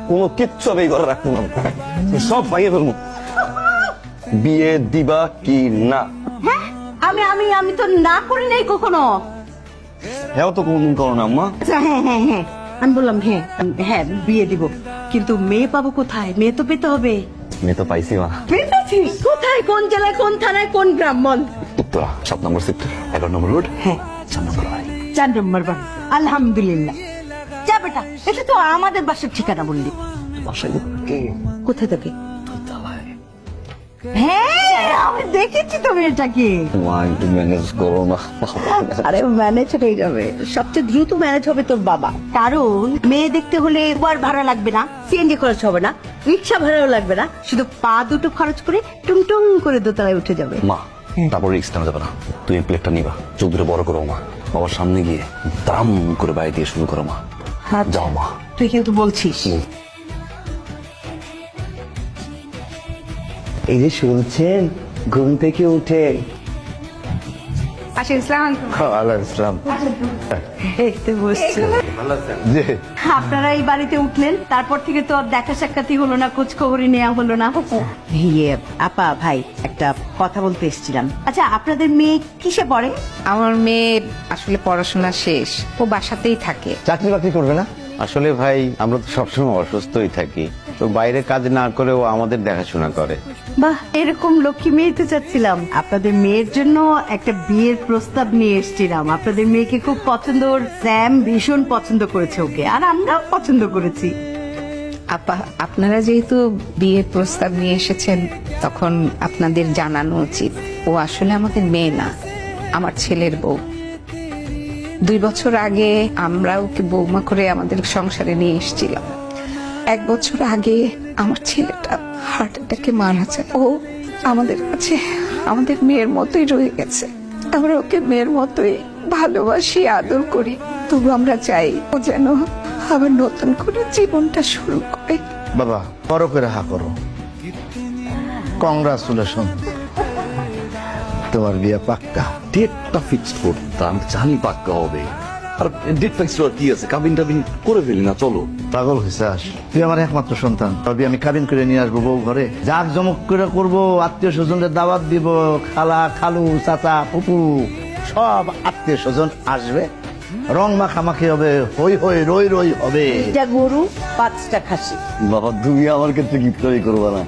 কোনো কিচ্ছু আমি এই ঘরে রাখবো না, সব ভাঙিয়ে ফেলবো। বিয়ে দিবা কি না? হ্যাঁ, আমি আমি আমি তো না করি নাই কখনো। হ্যাঁ তো কোনদিন করো না আম্মা। আচ্ছা, হ্যাঁ হ্যাঁ হ্যাঁ, আমি বললাম হ্যাঁ হ্যাঁ বিয়ে দিব, কিন্তু মেয়ে পাবো কোথায়? মেয়ে তো পেতে হবে। মেয়ে তো পাইছি মা। পেতেছি কোথায়? কোন জেলায়, কোন থানায়, কোন গ্রাম বল? উত্তরা 7 নম্বর সেক্টর 11 নম্বর রোড, হ্যাঁ 4 নম্বর বাড়ি। 4 নম্বর বাড়ি। আলহামদুলিল্লাহ। যা বেটা, এটা তো আমাদের বাসার ঠিকানা বললি। বাসায় কে? কোথায় থাকে? হ্যাঁ, আমি দেখেছি তো মেয়েটাকে। মা একটু ম্যানেজ করো না। আরে ম্যানেজ হয়ে যাবে, সবচেয়ে দ্রুত ম্যানেজ হবে তোর বাবা। কারণ মেয়ে দেখতে হলে একবার ভাড়া লাগবে না, সিএনজি খরচ হবে না, রিক্সা ভাড়াও লাগবে না, শুধু পা দুটো খরচ করে টুং করে দোতলায় উঠে যাবে। মা তারপর রিস্ক নেওয়া যাবে না, তুই এই প্লেটটা নিবা, চোখ দুটো বড় করো মা, বাবার সামনে গিয়ে দাম করে বাইরে দিয়ে শুরু করো মা। যাও মা। তুই কিন্তু বলছিস। এই যে শুনছেন, ঘুম থেকে উঠে ইসলাম এই তো বসছে। যে আপনারা এই বাড়িতে উঠলেন, তারপর থেকে তো আর দেখা সাক্ষাৎই হলো না, খোঁজ খবরই নেওয়া হলো না। ইয়ে আপা ভাই, একটা কথা বলতে এসেছিলাম। আচ্ছা, আপনাদের মেয়ে কিসে পড়ে? আমার মেয়ে আসলে পড়াশোনা শেষ, ও বাসাতেই থাকে। চাকরি বাকরি করবে না? আসলে ভাই আমরা তো সবসময় অসুস্থই থাকি, তো বাইরে কাজ না করেও আমাদের দেখাশোনা করে। বাহ, এরকম লক্ষ্মী মেয়ে তো চাচ্ছিলাম। আপনাদের মেয়ের জন্য একটা বিয়ের প্রস্তাব নিয়ে এসেছিলাম। আপনাদের মেয়েকে খুব পছন্দ, ওর স্যাম ভীষণ পছন্দ করেছে ওকে, আর আমরাও পছন্দ করেছি। আপা, আপনারা যেহেতু বিয়ের প্রস্তাব নিয়ে এসেছেন, তখন আপনাদের জানানো উচিত ও আসলে আমাদের মেয়ে না, আমার ছেলের বউ। 2 বছর আগে আমরা ওকে বৌমা করে আমাদের সংসারে নিয়ে এসেছিলাম। 1 বছর আগে আমার ছেলেটা হার্ট অ্যাটাকে মারা যায়। ও আমাদের কাছে আমাদের মেয়ের মতোই রয়ে গেছে। আমরা ওকে মেয়ের মতোই ভালোবাসি, আদর করি। তবু আমরা চাই ও যেন আবার নতুন করে জীবনটা শুরু করে। বাবা বড় করে হা করো, কংগ্রাচুলেশন, তোমার বিয়ে পাক্কা। ডেটটা ফিক্সড করতাম, জানি পাক্কা হবে। আর ডেট ফিক্স করার কি আছে, কাবিন টাবিন করে ফেলি না, চলো। পাগল হয়েছে আস, তুই আমার একমাত্র সন্তান, তবে আমি কাবিন করে নিয়ে আসবো বউ ঘরে, জাক জমক করে করবো, আত্মীয় স্বজনদের দাওয়াত দিব, খালা খালু চাচা ফুপু সব আত্মীয় স্বজন আসবে, রং মাখামাখি হবে, হই হই রই রই হবে। এটা গরু, 5টা খাসি। বাবা তুমি আমার ক্ষেত্রে গিফট করবা না?